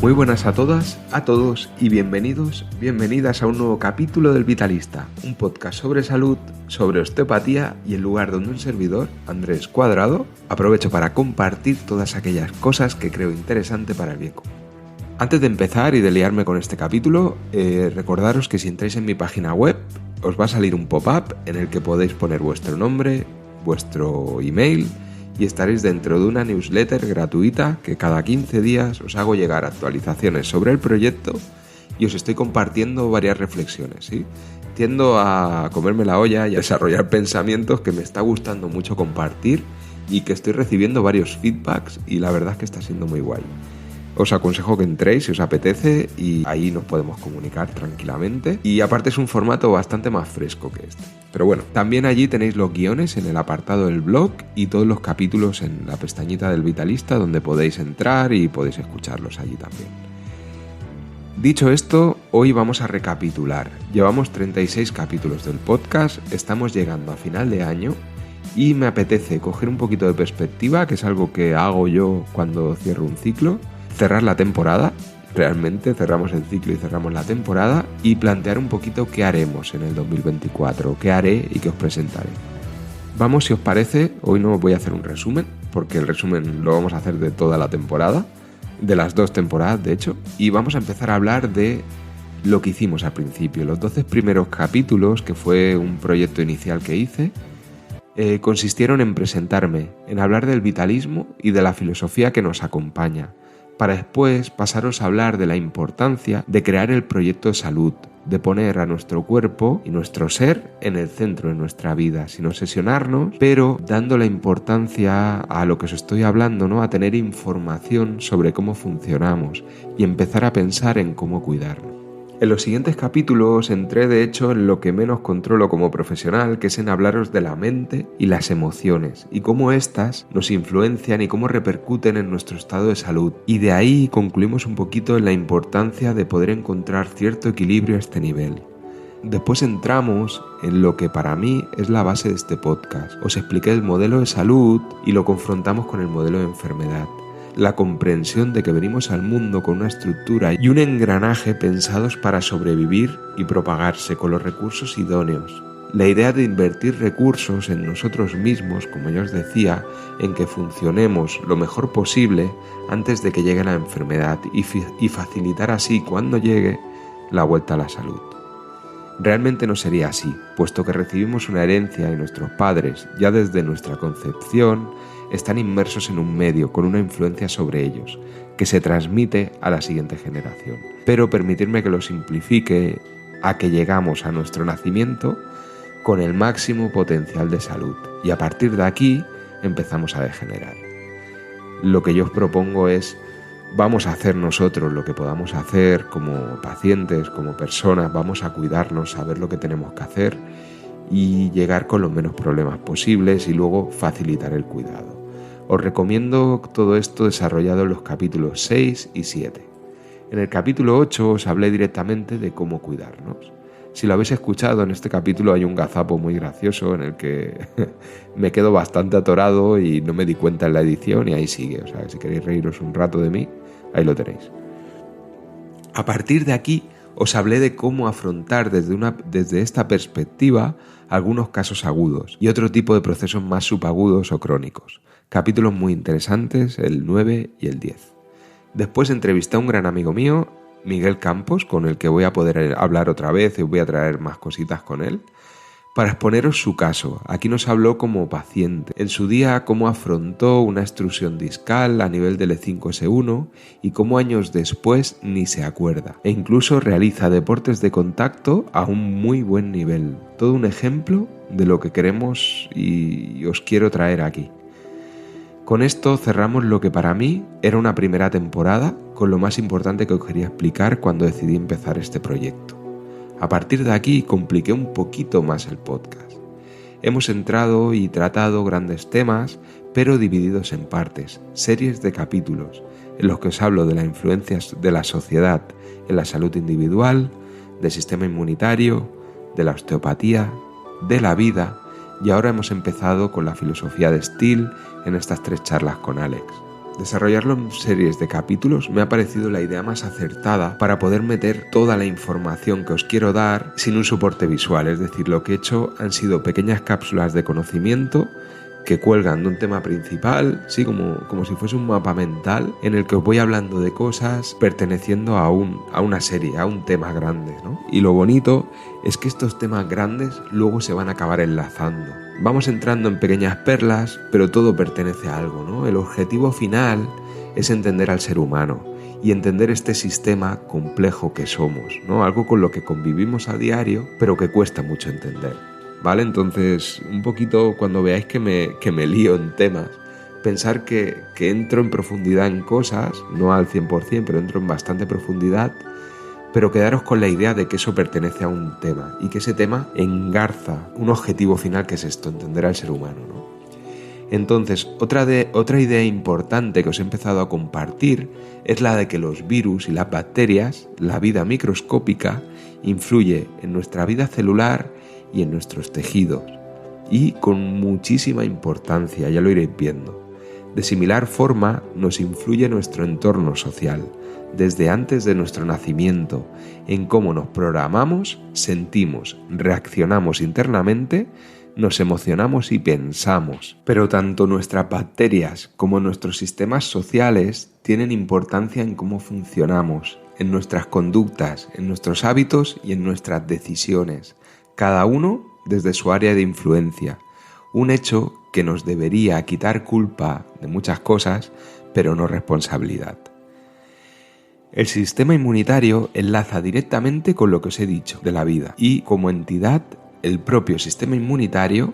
Muy buenas a todas, a todos y bienvenidas a un nuevo capítulo del Vitalista, un podcast sobre salud, sobre osteopatía y el lugar donde un servidor, Andrés Cuadrado, aprovecho para compartir todas aquellas cosas que creo interesante para el bien común. Antes de empezar y de liarme con este capítulo, recordaros que si entráis en mi página web os va a salir un pop-up en el que podéis poner vuestro nombre, vuestro email y estaréis dentro de una newsletter gratuita que cada 15 días os hago llegar actualizaciones sobre el proyecto y os estoy compartiendo varias reflexiones, ¿sí? Tiendo a comerme la olla y a desarrollar pensamientos que me está gustando mucho compartir y que estoy recibiendo varios feedbacks y la verdad es que está siendo muy guay. Os aconsejo que entréis si os apetece y ahí nos podemos comunicar tranquilamente. Y aparte es un formato bastante más fresco que este. Pero bueno, también allí tenéis los guiones en el apartado del blog y todos los capítulos en la pestañita del Vitalista donde podéis entrar y podéis escucharlos allí también. Dicho esto, hoy vamos a recapitular. Llevamos 36 capítulos del podcast, estamos llegando a final de año y me apetece coger un poquito de perspectiva, que es algo que hago yo cuando cierro un ciclo. Cerrar la temporada, realmente cerramos el ciclo y cerramos la temporada y plantear un poquito qué haremos en el 2024, qué haré y qué os presentaré. Vamos, si os parece, hoy no voy a hacer un resumen, porque el resumen lo vamos a hacer de toda la temporada, de las 2 temporadas de hecho, y vamos a empezar a hablar de lo que hicimos al principio. Los 12 primeros capítulos, que fue un proyecto inicial que hice, consistieron en presentarme, en hablar del vitalismo y de la filosofía que nos acompaña, para después pasaros a hablar de la importancia de crear el proyecto de salud, de poner a nuestro cuerpo y nuestro ser en el centro de nuestra vida, sin obsesionarnos, pero dando la importancia a lo que os estoy hablando, ¿no? A tener información sobre cómo funcionamos y empezar a pensar en cómo cuidarnos. En los siguientes capítulos entré de hecho en lo que menos controlo como profesional, que es en hablaros de la mente y las emociones y cómo éstas nos influencian y cómo repercuten en nuestro estado de salud. Y de ahí concluimos un poquito en la importancia de poder encontrar cierto equilibrio a este nivel. Después entramos en lo que para mí es la base de este podcast. Os expliqué el modelo de salud y lo confrontamos con el modelo de enfermedad. La comprensión de que venimos al mundo con una estructura y un engranaje pensados para sobrevivir y propagarse con los recursos idóneos. La idea de invertir recursos en nosotros mismos, como ya os decía, en que funcionemos lo mejor posible antes de que llegue la enfermedad y facilitar así, cuando llegue, la vuelta a la salud. Realmente no sería así, puesto que recibimos una herencia y nuestros padres, ya desde nuestra concepción, están inmersos en un medio con una influencia sobre ellos, que se transmite a la siguiente generación. Pero permitidme que lo simplifique a que llegamos a nuestro nacimiento con el máximo potencial de salud y a partir de aquí empezamos a degenerar. Lo que yo os propongo es, vamos a hacer nosotros lo que podamos hacer como pacientes, como personas, vamos a cuidarnos, saber lo que tenemos que hacer y llegar con los menos problemas posibles y luego facilitar el cuidado. Os recomiendo todo esto desarrollado en los capítulos 6 y 7. En el capítulo 8 os hablé directamente de cómo cuidarnos. Si lo habéis escuchado, en este capítulo hay un gazapo muy gracioso en el que me quedo bastante atorado y no me di cuenta en la edición y ahí sigue. O sea, si queréis reíros un rato de mí, ahí lo tenéis. A partir de aquí os hablé de cómo afrontar desde esta perspectiva algunos casos agudos y otro tipo de procesos más subagudos o crónicos. Capítulos muy interesantes, el 9 y el 10. Después entrevisté a un gran amigo mío, Miguel Campos, con el que voy a poder hablar otra vez y voy a traer más cositas con él, para exponeros su caso. Aquí nos habló como paciente. En su día, cómo afrontó una extrusión discal a nivel del E5-S1 y cómo años después ni se acuerda. E incluso realiza deportes de contacto a un muy buen nivel. Todo un ejemplo de lo que queremos y os quiero traer aquí. Con esto cerramos lo que para mí era una primera temporada con lo más importante que os quería explicar cuando decidí empezar este proyecto. A partir de aquí compliqué un poquito más el podcast. Hemos entrado y tratado grandes temas, pero divididos en partes, series de capítulos, en los que os hablo de las influencias de la sociedad en la salud individual, del sistema inmunitario, de la osteopatía, de la vida, y ahora hemos empezado con la filosofía de Steele en estas 3 charlas con Alex. Desarrollarlo en series de capítulos me ha parecido la idea más acertada para poder meter toda la información que os quiero dar sin un soporte visual. Es decir, lo que he hecho han sido pequeñas cápsulas de conocimiento que cuelgan de un tema principal, sí, como si fuese un mapa mental en el que os voy hablando de cosas perteneciendo a una serie, a un tema grande, ¿no? Y lo bonito es que estos temas grandes luego se van a acabar enlazando. Vamos entrando en pequeñas perlas, pero todo pertenece a algo, ¿no? El objetivo final es entender al ser humano y entender este sistema complejo que somos, ¿no? Algo con lo que convivimos a diario, pero que cuesta mucho entender. ¿Vale? Entonces, un poquito cuando veáis que me lío en temas, pensar que entro en profundidad en cosas, no al 100%, pero entro en bastante profundidad, pero quedaros con la idea de que eso pertenece a un tema y que ese tema engarza un objetivo final que es esto, entender al ser humano, ¿no? Entonces, otra idea importante que os he empezado a compartir es la de que los virus y las bacterias, la vida microscópica, influye en nuestra vida celular y en nuestros tejidos, y con muchísima importancia, ya lo iréis viendo. De similar forma nos influye nuestro entorno social, desde antes de nuestro nacimiento, en cómo nos programamos, sentimos, reaccionamos internamente, nos emocionamos y pensamos. Pero tanto nuestras bacterias como nuestros sistemas sociales tienen importancia en cómo funcionamos, en nuestras conductas, en nuestros hábitos y en nuestras decisiones, cada uno desde su área de influencia, un hecho que nos debería quitar culpa de muchas cosas, pero no responsabilidad. El sistema inmunitario enlaza directamente con lo que os he dicho de la vida y, como entidad, el propio sistema inmunitario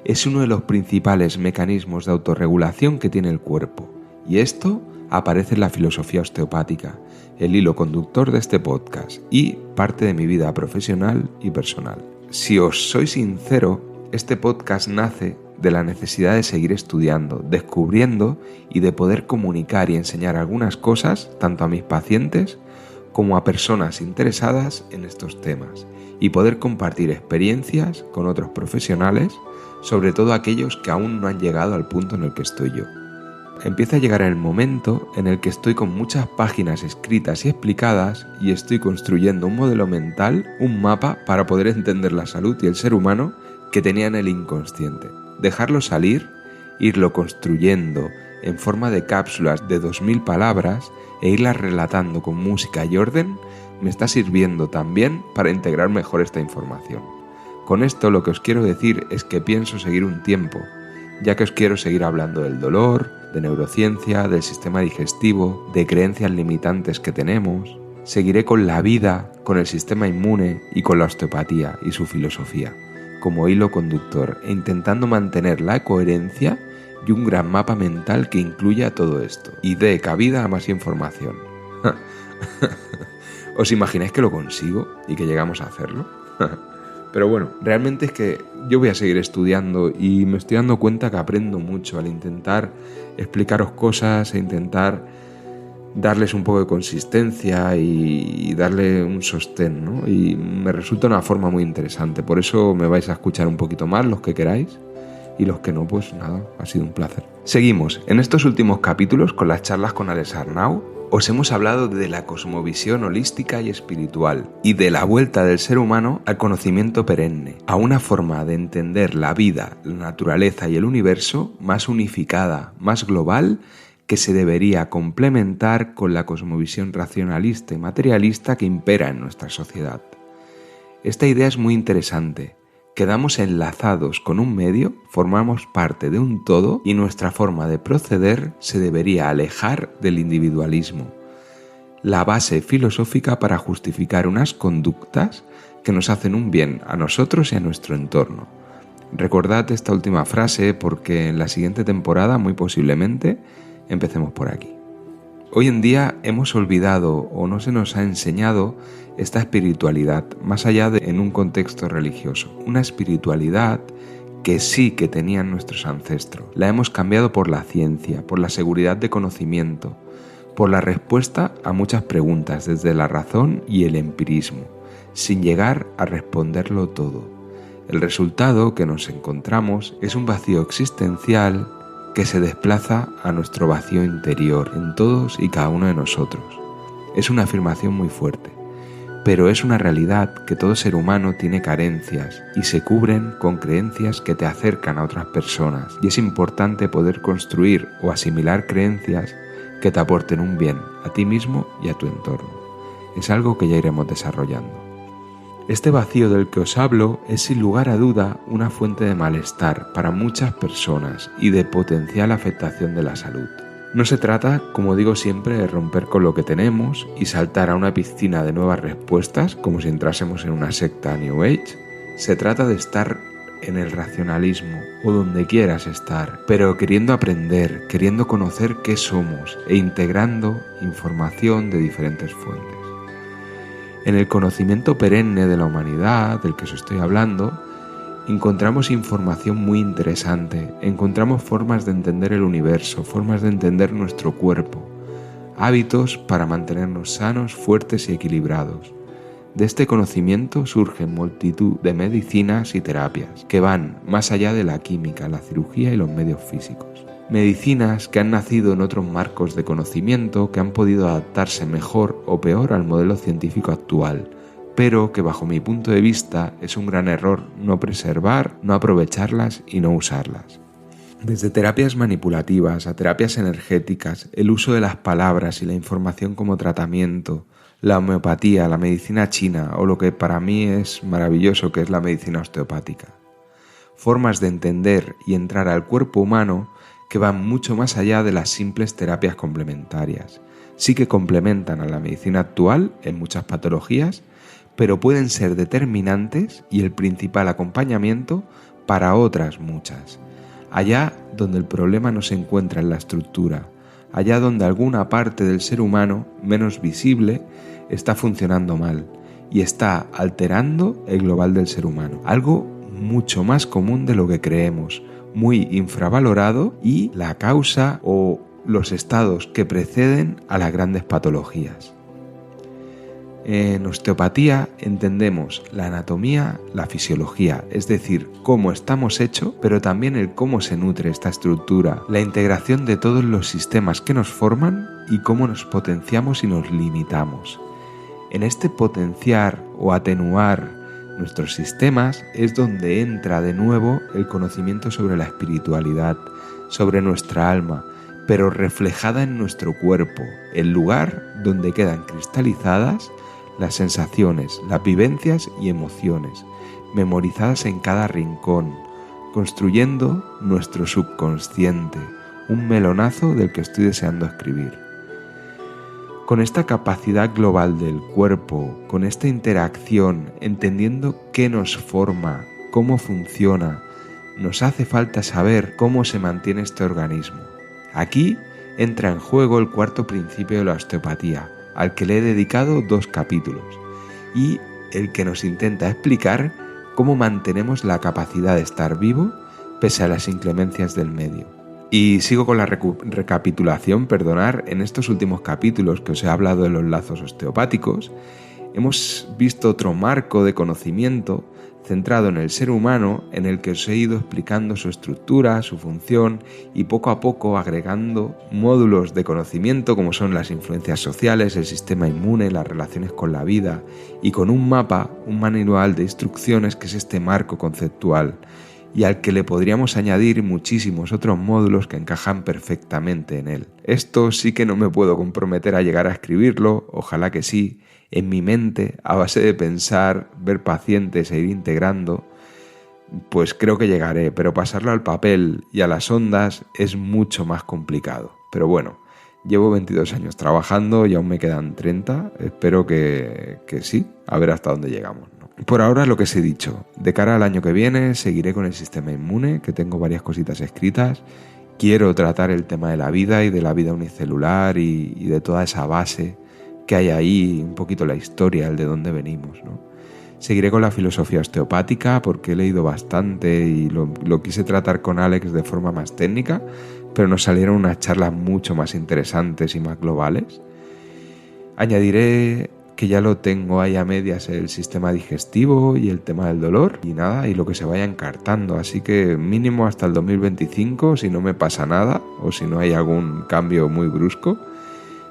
es uno de los principales mecanismos de autorregulación que tiene el cuerpo, y esto aparece en la filosofía osteopática, el hilo conductor de este podcast y parte de mi vida profesional y personal. Si os soy sincero, este podcast nace de la necesidad de seguir estudiando, descubriendo y de poder comunicar y enseñar algunas cosas tanto a mis pacientes como a personas interesadas en estos temas y poder compartir experiencias con otros profesionales, sobre todo aquellos que aún no han llegado al punto en el que estoy yo. Empieza a llegar el momento en el que estoy con muchas páginas escritas y explicadas y estoy construyendo un modelo mental, un mapa para poder entender la salud y el ser humano que tenía en el inconsciente. Dejarlo salir, irlo construyendo en forma de cápsulas de 2000 palabras e irlas relatando con música y orden me está sirviendo también para integrar mejor esta información. Con esto lo que os quiero decir es que pienso seguir un tiempo, ya que os quiero seguir hablando del dolor, de neurociencia, del sistema digestivo, de creencias limitantes que tenemos. Seguiré con la vida, con el sistema inmune y con la osteopatía y su filosofía, como hilo conductor, e intentando mantener la coherencia y un gran mapa mental que incluya todo esto y dé cabida a más información. ¿Os imagináis que lo consigo y que llegamos a hacerlo? Pero bueno, realmente es que yo voy a seguir estudiando y me estoy dando cuenta que aprendo mucho al intentar explicaros cosas e intentar darles un poco de consistencia y darle un sostén, ¿no? Y me resulta una forma muy interesante. Por eso me vais a escuchar un poquito más los que queráis y los que no, pues nada, ha sido un placer. Seguimos. En estos últimos capítulos con las charlas con Alex Arnau os hemos hablado de la cosmovisión holística y espiritual y de la vuelta del ser humano al conocimiento perenne, a una forma de entender la vida, la naturaleza y el universo más unificada, más global, que se debería complementar con la cosmovisión racionalista y materialista que impera en nuestra sociedad. Esta idea es muy interesante. Quedamos enlazados con un medio, formamos parte de un todo y nuestra forma de proceder se debería alejar del individualismo. La base filosófica para justificar unas conductas que nos hacen un bien a nosotros y a nuestro entorno. Recordad esta última frase porque en la siguiente temporada, muy posiblemente, empecemos por aquí. Hoy en día hemos olvidado o no se nos ha enseñado esta espiritualidad, más allá de en un contexto religioso. Una espiritualidad que sí que tenían nuestros ancestros. La hemos cambiado por la ciencia, por la seguridad de conocimiento, por la respuesta a muchas preguntas desde la razón y el empirismo, sin llegar a responderlo todo. El resultado que nos encontramos es un vacío existencial que se desplaza a nuestro vacío interior en todos y cada uno de nosotros. Es una afirmación muy fuerte, pero es una realidad que todo ser humano tiene carencias y se cubren con creencias que te acercan a otras personas, y es importante poder construir o asimilar creencias que te aporten un bien a ti mismo y a tu entorno. Es algo que ya iremos desarrollando. Este vacío del que os hablo es sin lugar a duda una fuente de malestar para muchas personas y de potencial afectación de la salud. No se trata, como digo siempre, de romper con lo que tenemos y saltar a una piscina de nuevas respuestas como si entrásemos en una secta New Age. Se trata de estar en el racionalismo o donde quieras estar, pero queriendo aprender, queriendo conocer qué somos e integrando información de diferentes fuentes. En el conocimiento perenne de la humanidad, del que os estoy hablando, encontramos información muy interesante, encontramos formas de entender el universo, formas de entender nuestro cuerpo, hábitos para mantenernos sanos, fuertes y equilibrados. De este conocimiento surgen multitud de medicinas y terapias que van más allá de la química, la cirugía y los medios físicos. Medicinas que han nacido en otros marcos de conocimiento, que han podido adaptarse mejor o peor al modelo científico actual, pero que bajo mi punto de vista es un gran error no preservar, no aprovecharlas y no usarlas. Desde terapias manipulativas a terapias energéticas, el uso de las palabras y la información como tratamiento, la homeopatía, la medicina china o lo que para mí es maravilloso que es la medicina osteopática. Formas de entender y entrar al cuerpo humano que van mucho más allá de las simples terapias complementarias. Sí que complementan a la medicina actual en muchas patologías, pero pueden ser determinantes y el principal acompañamiento para otras muchas. Allá donde el problema no se encuentra en la estructura, allá donde alguna parte del ser humano menos visible está funcionando mal y está alterando el global del ser humano. Algo mucho más común de lo que creemos, muy infravalorado y la causa o los estados que preceden a las grandes patologías. En osteopatía entendemos la anatomía, la fisiología, es decir, cómo estamos hechos, pero también el cómo se nutre esta estructura, la integración de todos los sistemas que nos forman y cómo nos potenciamos y nos limitamos. En este potenciar o atenuar nuestros sistemas es donde entra de nuevo el conocimiento sobre la espiritualidad, sobre nuestra alma, pero reflejada en nuestro cuerpo, el lugar donde quedan cristalizadas las sensaciones, las vivencias y emociones, memorizadas en cada rincón, construyendo nuestro subconsciente, un melonazo del que estoy deseando escribir. Con esta capacidad global del cuerpo, con esta interacción, entendiendo qué nos forma, cómo funciona, nos hace falta saber cómo se mantiene este organismo. Aquí entra en juego el cuarto principio de la osteopatía, al que le he dedicado 2 capítulos, y el que nos intenta explicar cómo mantenemos la capacidad de estar vivo pese a las inclemencias del medio. Y sigo con la recapitulación, en estos últimos capítulos que os he hablado de los lazos osteopáticos, hemos visto otro marco de conocimiento centrado en el ser humano en el que os he ido explicando su estructura, su función y poco a poco agregando módulos de conocimiento como son las influencias sociales, el sistema inmune, las relaciones con la vida y con un mapa, un manual de instrucciones que es este marco conceptual y al que le podríamos añadir muchísimos otros módulos que encajan perfectamente en él. Esto sí que no me puedo comprometer a llegar a escribirlo, ojalá que sí, en mi mente, a base de pensar, ver pacientes e ir integrando, pues creo que llegaré, pero pasarlo al papel y a las ondas es mucho más complicado. Pero bueno, llevo 22 años trabajando y aún me quedan 30, espero que sí, a ver hasta dónde llegamos, ¿no? Por ahora lo que os he dicho, de cara al año que viene seguiré con el sistema inmune, que tengo varias cositas escritas. Quiero tratar el tema de la vida y de la vida unicelular y de toda esa base que hay ahí, un poquito la historia, el de dónde venimos, ¿no? Seguiré con la filosofía osteopática porque he leído bastante y lo quise tratar con Alex de forma más técnica, pero nos salieron unas charlas mucho más interesantes y más globales. Añadiré que ya lo tengo ahí a medias el sistema digestivo y el tema del dolor y nada, y lo que se vaya encartando. Así que mínimo hasta el 2025, si no me pasa nada o si no hay algún cambio muy brusco,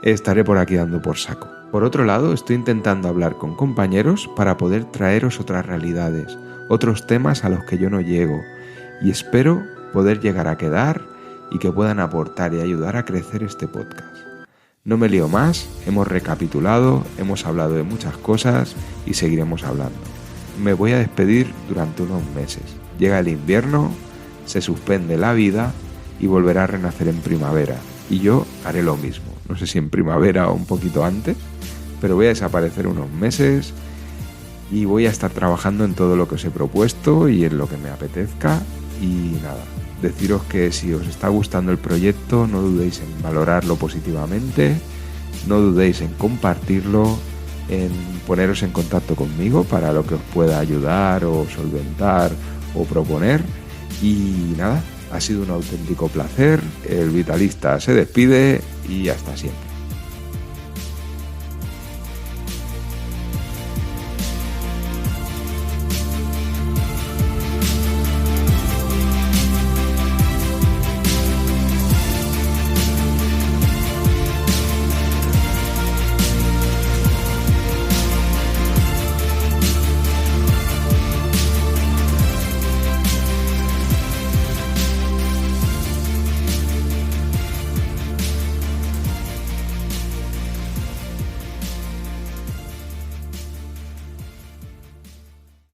estaré por aquí dando por saco. Por otro lado, estoy intentando hablar con compañeros para poder traeros otras realidades, otros temas a los que yo no llego, y espero poder llegar a quedar y que puedan aportar y ayudar a crecer este podcast. No me lío más, hemos recapitulado, hemos hablado de muchas cosas y seguiremos hablando. Me voy a despedir durante unos meses. Llega el invierno, se suspende la vida y volverá a renacer en primavera. Y yo haré lo mismo, no sé si en primavera o un poquito antes, pero voy a desaparecer unos meses y voy a estar trabajando en todo lo que os he propuesto y en lo que me apetezca. Y nada, deciros que si os está gustando el proyecto, no dudéis en valorarlo positivamente, no dudéis en compartirlo, en poneros en contacto conmigo para lo que os pueda ayudar o solventar o proponer. Y nada, ha sido un auténtico placer. El Vitalista se despide y hasta siempre.